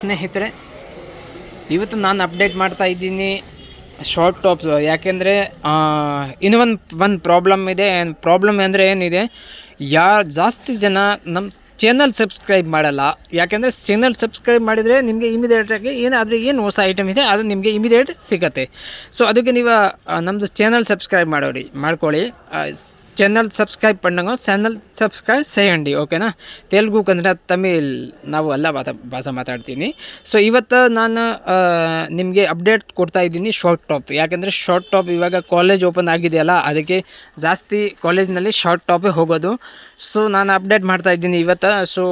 ಸ್ನೇಹಿತರೆ, ಇವತ್ತು ನಾನು ಅಪ್ಡೇಟ್ ಮಾಡ್ತಾ ಇದ್ದೀನಿ ಶಾರ್ಟ್ ಟಾಪ್ಸ್. ಯಾಕೆಂದರೆ ಇನ್ನೂ ಒಂದು ಪ್ರಾಬ್ಲಮ್ ಇದೆ. ಪ್ರಾಬ್ಲಮ್ ಅಂದರೆ ಏನಿದೆ, ಜಾಸ್ತಿ ಜನ ನಮ್ಮ ಚಾನಲ್ ಸಬ್ಸ್ಕ್ರೈಬ್ ಮಾಡಲ್ಲ. ಯಾಕೆಂದರೆ ಚಾನಲ್ ಸಬ್ಸ್ಕ್ರೈಬ್ ಮಾಡಿದರೆ ನಿಮಗೆ ಇಮಿಡಿಯೇಟಾಗಿ ಏನು ಹೊಸ ಐಟಮ್ ಇದೆ ಅದು ನಿಮಗೆ ಇಮಿಡಿಯೇಟ್ ಸಿಗುತ್ತೆ. ಸೊ ಅದಕ್ಕೆ ನೀವು ನಮ್ಮದು ಚಾನಲ್ ಸಬ್ಸ್ಕ್ರೈಬ್ ಮಾಡ್ಕೊಳ್ಳಿ. ಚಾನಲ್ ಸಬ್ಸ್ಕ್ರೈಬ್ ಪಣ್ಣಂಗ ಚಾನಲ್ ಸಬ್ಸ್ಕ್ರೈಬ್ ಸೇಯಂಡಿ, ಓಕೆನಾ. ತೆಲುಗು, ಕನ್ನಡ, ತಮಿಳ್ ನಾವು ಎಲ್ಲ ಭಾಷೆ ಮಾತಾಡ್ತೀನಿ. ಸೊ ಇವತ್ತು ನಾನು ನಿಮಗೆ ಅಪ್ಡೇಟ್ ಕೊಡ್ತಾ ಇದ್ದೀನಿ ಶಾರ್ಟ್ ಟಾಪ್. ಯಾಕೆಂದರೆ ಶಾರ್ಟ್ ಟಾಪ್ ಇವಾಗ ಕಾಲೇಜ್ ಓಪನ್ ಆಗಿದೆಯಲ್ಲ, ಅದಕ್ಕೆ ಜಾಸ್ತಿ ಕಾಲೇಜ್ನಲ್ಲಿ ಶಾರ್ಟ್ ಟಾಪೇ ಹೋಗೋದು. ಸೊ ನಾನು ಅಪ್ಡೇಟ್ ಮಾಡ್ತಾ ಇದ್ದೀನಿ ಇವತ್ತು. ಸೊ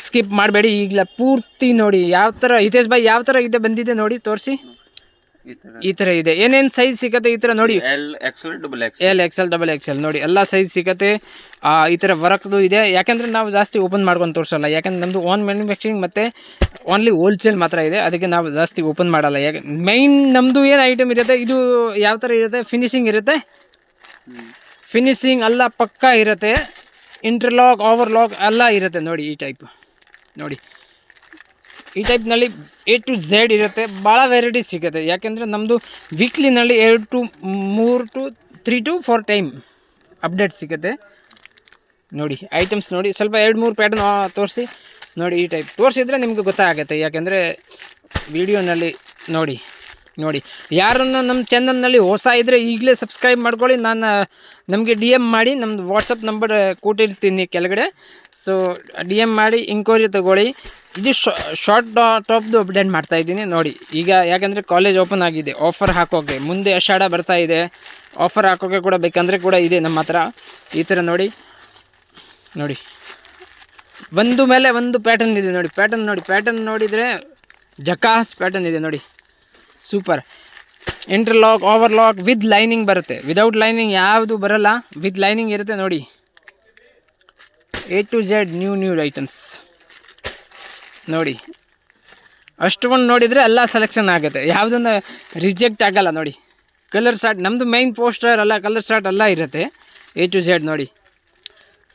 ಸ್ಕಿಪ್ ಮಾಡಬೇಡಿ, ಈಗಲೇ ಪೂರ್ತಿ ನೋಡಿ. ಯಾವ ಥರ ಹಿತೇಶ್ ಭಾಯ್ ಯಾವ ಥರ ಇದೆ ಬಂದಿದೆ ನೋಡಿ, ತೋರಿಸಿ. ಈ ಥರ ಇದೆ. ಏನೇನು ಸೈಜ್ ಸಿಗುತ್ತೆ ಈ ಥರ ನೋಡಿ. ಎಲ್ ಎಕ್ಸೆಲ್ ಡಬಲ್ ಎಕ್ಸೆಲ್ ನೋಡಿ, ಎಲ್ಲ ಸೈಜ್ ಸಿಗುತ್ತೆ. ಈ ಥರ ವರ್ಕ್ದು ಇದೆ. ಯಾಕೆಂದರೆ ನಾವು ಜಾಸ್ತಿ ಓಪನ್ ಮಾಡ್ಕೊಂಡು ತೋರಿಸಲ್ಲ. ಯಾಕೆಂದ್ರೆ ನಮ್ಮದು ಓನ್ ಮ್ಯಾನುಫ್ಯಾಕ್ಚರಿಂಗ್ ಮತ್ತು ಓನ್ಲಿ ಹೋಲ್ಸೇಲ್ ಮಾತ್ರ ಇದೆ. ಅದಕ್ಕೆ ನಾವು ಜಾಸ್ತಿ ಓಪನ್ ಮಾಡಲ್ಲ. ಯಾಕೆ ಮೈನ್ ನಮ್ಮದು ಏನು ಐಟಮ್ ಇರುತ್ತೆ, ಇದು ಯಾವ ಥರ ಇರುತ್ತೆ, ಫಿನಿಶಿಂಗ್ ಇರುತ್ತೆ. ಫಿನಿಶಿಂಗ್ ಎಲ್ಲ ಪಕ್ಕಾ ಇರುತ್ತೆ. ಇಂಟರ್ಲಾಕ್, ಓವರ್ಲಾಕ್ ಎಲ್ಲ ಇರುತ್ತೆ ನೋಡಿ. ಈ ಟೈಪ್ ನೋಡಿ, ಈ ಟೈಪ್ನಲ್ಲಿ A to Z ಇರುತ್ತೆ. ಭಾಳ ವೆರೈಟಿ ಸಿಗುತ್ತೆ. ಯಾಕೆಂದರೆ ನಮ್ಮದು ವೀಕ್ಲಿನಲ್ಲಿ 2 to 3 to 3 to 4 time update ಸಿಗುತ್ತೆ ನೋಡಿ. ಐಟಮ್ಸ್ ನೋಡಿ, ಸ್ವಲ್ಪ 2-3 ಪ್ಯಾಟರ್ನ್ ತೋರಿಸಿ ನೋಡಿ. ಈ ಟೈಪ್ ತೋರಿಸಿದ್ರೆ ನಿಮಗೆ ಗೊತ್ತಾಗುತ್ತೆ. ಯಾಕೆಂದರೆ ವಿಡಿಯೋನಲ್ಲಿ ನೋಡಿ. ಯಾರನ್ನು ನಮ್ಮ ಚಾನಲ್ನಲ್ಲಿ ಹೊಸ ಇದ್ದರೆ ಈಗಲೇ ಸಬ್ಸ್ಕ್ರೈಬ್ ಮಾಡ್ಕೊಳ್ಳಿ. ನಮಗೆ DM ಮಾಡಿ, ನಮ್ಮದು ವಾಟ್ಸಪ್ ನಂಬರ್ ಕೊಟ್ಟಿರ್ತೀನಿ ಕೆಳಗಡೆ. ಸೊ DM ಮಾಡಿ ಇಂಕ್ವೈರಿ ತೊಗೊಳ್ಳಿ. ಇದು ಶಾರ್ಟ್ ಟಾಪ್ದು ಅಪ್ಡೇಟ್ ಮಾಡ್ತಾಯಿದ್ದೀನಿ ನೋಡಿ. ಈಗ ಯಾಕೆಂದರೆ ಕಾಲೇಜ್ ಓಪನ್ ಆಗಿದೆ, ಆಫರ್ ಹಾಕೋಕ್ಕೆ ಮುಂದೆ ಆಷಾಢ ಬರ್ತಾ ಇದೆ. ಆಫರ್ ಹಾಕೋಕ್ಕೆ ಕೂಡ ಬೇಕಂದರೆ ಕೂಡ ಇದೆ ನಮ್ಮ ಹತ್ರ. ಈ ಥರ ನೋಡಿ, ಒಂದು ಮೇಲೆ ಒಂದು ಪ್ಯಾಟರ್ನ್ ಇದೆ ನೋಡಿ. ಪ್ಯಾಟರ್ನ್ ನೋಡಿದರೆ ಜಕಾಸ್ ಪ್ಯಾಟರ್ನ್ ಇದೆ ನೋಡಿ, super. Interlock, overlock with lining ಬರುತ್ತೆ. ವಿದೌಟ್ ಲೈನಿಂಗ್ ಯಾವುದು ಬರಲ್ಲ, ವಿತ್ ಲೈನಿಂಗ್ ಇರುತ್ತೆ ನೋಡಿ. A to Z new items ನೋಡಿ. ಅಷ್ಟೊಂದು ನೋಡಿದರೆ ಎಲ್ಲ ಸೆಲೆಕ್ಷನ್ ಆಗುತ್ತೆ, ಯಾವುದೊಂದು ರಿಜೆಕ್ಟ್ ಆಗಲ್ಲ ನೋಡಿ. ಕಲರ್ ಶಾರ್ಟ್ ನಮ್ಮದು ಮೈನ್ ಪೋಸ್ಟರ್ ಎಲ್ಲ ಕಲರ್ ಶಾರ್ಟ್ ಎಲ್ಲ ಇರುತ್ತೆ. A to Z ನೋಡಿ,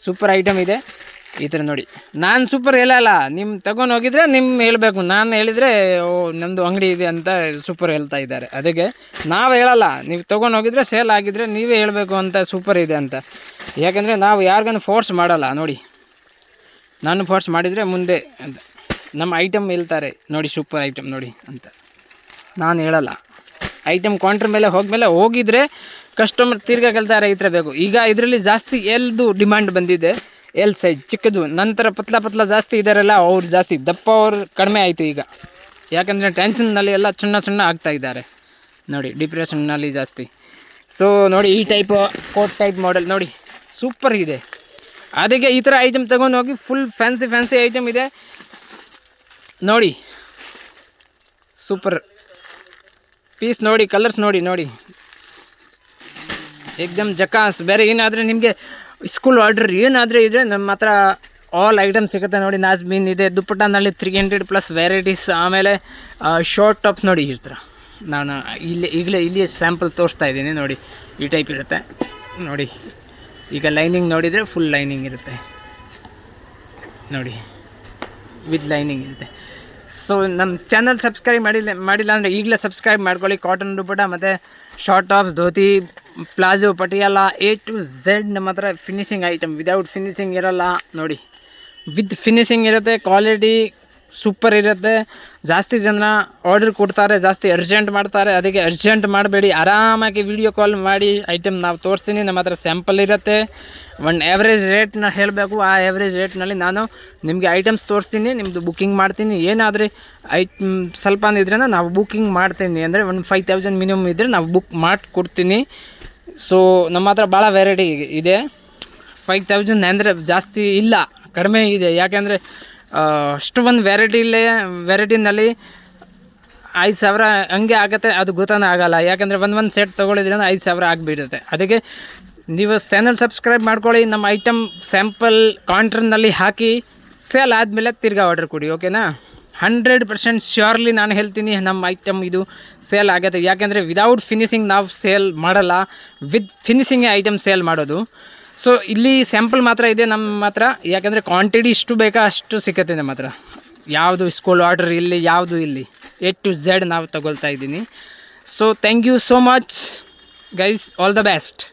ಸೂಪರ್ ಐಟಮ್ ಇದೆ. ಈ ಥರ ನೋಡಿ. ನಾನು ಸೂಪರ್ ಹೇಳಲ್ಲ, ನಿಮ್ಮ ತಗೊಂಡು ಹೋಗಿದ್ರೆ ಹೇಳಬೇಕು. ನಾನು ಹೇಳಿದರೆ ನಮ್ಮದು ಅಂಗಡಿ ಇದೆ ಅಂತ ಸೂಪರ್ ಹೇಳ್ತಾ ಇದ್ದಾರೆ. ಅದಕ್ಕೆ ನಾವು ಹೇಳಲ್ಲ, ನೀವು ತೊಗೊಂಡು ಹೋಗಿದ್ರೆ ಸೇಲ್ ಆಗಿದ್ದರೆ ನೀವೇ ಹೇಳಬೇಕು ಅಂತ ಸೂಪರ್ ಇದೆ ಅಂತ. ಯಾಕೆಂದರೆ ನಾವು ಯಾರಿಗೂ ಫೋರ್ಸ್ ಮಾಡಲ್ಲ ನೋಡಿ. ನಾನು ಫೋರ್ಸ್ ಮಾಡಿದರೆ ಮುಂದೆ ಅಂತ ನಮ್ಮ ಐಟಮ್ ಹೇಳ್ತಾರೆ ನೋಡಿ, ಸೂಪರ್ ಐಟಮ್ ನೋಡಿ ಅಂತ ನಾನು ಹೇಳಲ್ಲ. ಐಟಮ್ ಕೌಂಟ್ರ್ ಮೇಲೆ ಹೋಗಿದ್ರೆ ಕಸ್ಟಮರ್ ತಿರ್ಗಾ ಕೇಳ್ತಾರೆ ಈ ಥರ ಬೇಕು. ಈಗ ಇದರಲ್ಲಿ ಜಾಸ್ತಿ ಎಲ್ದು ಡಿಮ್ಯಾಂಡ್ ಬಂದಿದೆ. ಎಲ್ ಸೈಜ್ ಚಿಕ್ಕದು, ನಂತರ ಪತ್ಲ ಜಾಸ್ತಿ ಇದ್ದಾರಲ್ಲ ಅವ್ರು ಜಾಸ್ತಿ, ದಪ್ಪ ಅವ್ರು ಕಡಿಮೆ ಆಯಿತು ಈಗ. ಯಾಕಂದರೆ ಟೆನ್ಷನ್ನಲ್ಲಿ ಎಲ್ಲ ಸಣ್ಣ ಆಗ್ತಾ ಇದ್ದಾರೆ ನೋಡಿ, ಡಿಪ್ರೆಷನ್ನಲ್ಲಿ ಜಾಸ್ತಿ. ಸೊ ನೋಡಿ, ಈ ಟೈಪ್ ಕೋಟ್ ಟೈಪ್ ಮಾಡೆಲ್ ನೋಡಿ, ಸೂಪರ್ ಇದೆ. ಅದಕ್ಕೆ ಈ ಥರ ಐಟಮ್ ತೊಗೊಂಡು ಹೋಗಿ, ಫುಲ್ ಫ್ಯಾನ್ಸಿ ಐಟಮ್ ಇದೆ ನೋಡಿ. ಸೂಪರ್ ಪೀಸ್ ನೋಡಿ, ಕಲರ್ಸ್ ನೋಡಿ ಏಕ್ದಮ್ ಜಕಾಸ್. ಬೇರೆ ಏನಾದರೆ ನಿಮಗೆ ಸ್ಕೂಲ್ ಆರ್ಡರ್ ಏನಾದರೆ ಇದ್ದರೆ ನಮ್ಮ ಹತ್ರ ಆಲ್ ಐಟಮ್ ಸಿಗುತ್ತೆ ನೋಡಿ. ನಾಜ್ಮೀನ್ ಇದೆ, ದುಪ್ಪಟ್ಟನಲ್ಲಿ 300+ ವೆರೈಟೀಸ್. ಆಮೇಲೆ ಶಾರ್ಟ್ ಟಾಪ್ಸ್ ನೋಡಿ, ಈ ಥರ ನಾನು ಇಲ್ಲಿ ಸ್ಯಾಂಪಲ್ ತೋರಿಸ್ತಾ ಇದ್ದೀನಿ ನೋಡಿ. ಈ ಟೈಪ್ ಇರುತ್ತೆ ನೋಡಿ. ಈಗ ಲೈನಿಂಗ್ ನೋಡಿದರೆ ಫುಲ್ ಲೈನಿಂಗ್ ಇರುತ್ತೆ ನೋಡಿ, ವಿತ್ ಲೈನಿಂಗ್ ಇರುತ್ತೆ. ಸೊ ನಮ್ಮ ಚಾನಲ್ ಸಬ್ಸ್ಕ್ರೈಬ್ ಮಾಡಿಲ್ಲ ಅಂದರೆ ಈಗಲೇ ಸಬ್ಸ್ಕ್ರೈಬ್ ಮಾಡ್ಕೊಳ್ಳಿ. ಕಾಟನ್ ದುಪ್ಪಟ್ಟ ಮತ್ತು short tops, dhoti, palazzo, Patiala A to Z ನಮ್ಮ ಹತ್ರ ಫಿನಿಶಿಂಗ್ ಐಟಮ್. ವಿದೌಟ್ ಫಿನಿಶಿಂಗ್ ಇರೋಲ್ಲ ನೋಡಿ, ವಿತ್ ಫಿನಿಶಿಂಗ್ ಇರುತ್ತೆ. ಕ್ವಾಲಿಟಿ ಸೂಪರ್ ಇರುತ್ತೆ. ಜಾಸ್ತಿ ಜನ ಆರ್ಡರ್ ಕೊಡ್ತಾರೆ, ಜಾಸ್ತಿ ಅರ್ಜೆಂಟ್ ಮಾಡ್ತಾರೆ. ಅದಕ್ಕೆ ಅರ್ಜೆಂಟ್ ಮಾಡಬೇಡಿ, ಆರಾಮಾಗಿ ವಿಡಿಯೋ ಕಾಲ್ ಮಾಡಿ ಐಟಮ್ ನಾವು ತೋರಿಸ್ತೀನಿ. ನಮ್ಮ ಹತ್ರ ಸ್ಯಾಂಪಲ್ ಇರುತ್ತೆ. ಒಂದು ಆ್ಯಾವ್ರೇಜ್ ರೇಟ್ನ ಹೇಳಬೇಕು. ಆ ಆ್ಯಾವ್ರೇಜ್ ರೇಟ್ನಲ್ಲಿ ನಾನು ನಿಮಗೆ ಐಟಮ್ಸ್ ತೋರಿಸ್ತೀನಿ, ನಿಮ್ಮದು ಬುಕ್ಕಿಂಗ್ ಮಾಡ್ತೀನಿ. ಏನಾದರೆ ಸ್ವಲ್ಪ ಇದ್ದರೆ ನಾವು ಬುಕ್ಕಿಂಗ್ ಮಾಡ್ತೀನಿ. ಅಂದರೆ ಒಂದು 5000 ಮಿನಿಮಮ್ ಇದ್ದರೆ ನಾವು ಬುಕ್ ಮಾಡಿಕೊಡ್ತೀನಿ. ಸೊ ನಮ್ಮ ಹತ್ರ ಭಾಳ ವೆರೈಟಿ ಇದೆ. 5000 ಅಂದರೆ ಜಾಸ್ತಿ ಇಲ್ಲ, ಕಡಿಮೆ ಇದೆ. ಯಾಕೆಂದರೆ ಅಷ್ಟೊಂದು ವೆರೈಟಿನಲ್ಲಿ 5000 ಹಂಗೆ ಆಗುತ್ತೆ, ಅದು ಗೊತ್ತಾನೆ ಆಗೋಲ್ಲ. ಯಾಕೆಂದರೆ ಒಂದು ಸೆಟ್ ತೊಗೊಳಿದ್ರೆ 5000 ಆಗಿಬಿಡುತ್ತೆ. ಅದಕ್ಕೆ ನೀವು ಚಾನಲ್ ಸಬ್ಸ್ಕ್ರೈಬ್ ಮಾಡ್ಕೊಳ್ಳಿ. ನಮ್ಮ ಐಟಮ್ ಸ್ಯಾಂಪಲ್ ಕೌಂಟ್ರ್ನಲ್ಲಿ ಹಾಕಿ ಸೇಲ್ ಆದಮೇಲೆ ತಿರ್ಗಾ ಆರ್ಡರ್ ಕೊಡಿ, ಓಕೆನಾ. 100% ಶ್ಯೂರ್ಲಿ ನಾನು ಹೇಳ್ತೀನಿ, ನಮ್ಮ ಐಟಮ್ ಇದು ಸೇಲ್ ಆಗುತ್ತೆ. ಯಾಕೆಂದರೆ ವಿದೌಟ್ ಫಿನಿಶಿಂಗ್ ನಾವು ಸೇಲ್ ಮಾಡಲ್ಲ, ವಿತ್ ಫಿನಿಶಿಂಗೇ ಐಟಮ್ ಸೇಲ್ ಮಾಡೋದು. ಸೊ ಇಲ್ಲಿ ಸ್ಯಾಂಪಲ್ ಮಾತ್ರ ಇದೆ ನಮ್ಮ ಹತ್ರ. ಯಾಕೆಂದರೆ ಕ್ವಾಂಟಿಟಿ ಇಷ್ಟು ಬೇಕಾ ಅಷ್ಟು ಸಿಗುತ್ತೆ ನಮ್ಮ ಹತ್ರ. ಯಾವುದು ಸ್ಕೂಲ್ ಆರ್ಡರ್ ಇಲ್ಲಿ, ಯಾವುದು ಇಲ್ಲಿ, A to Z ನಾವು ತಗೊಳ್ತಾ ಇದ್ದೀನಿ. So thank you so much guys, all the best.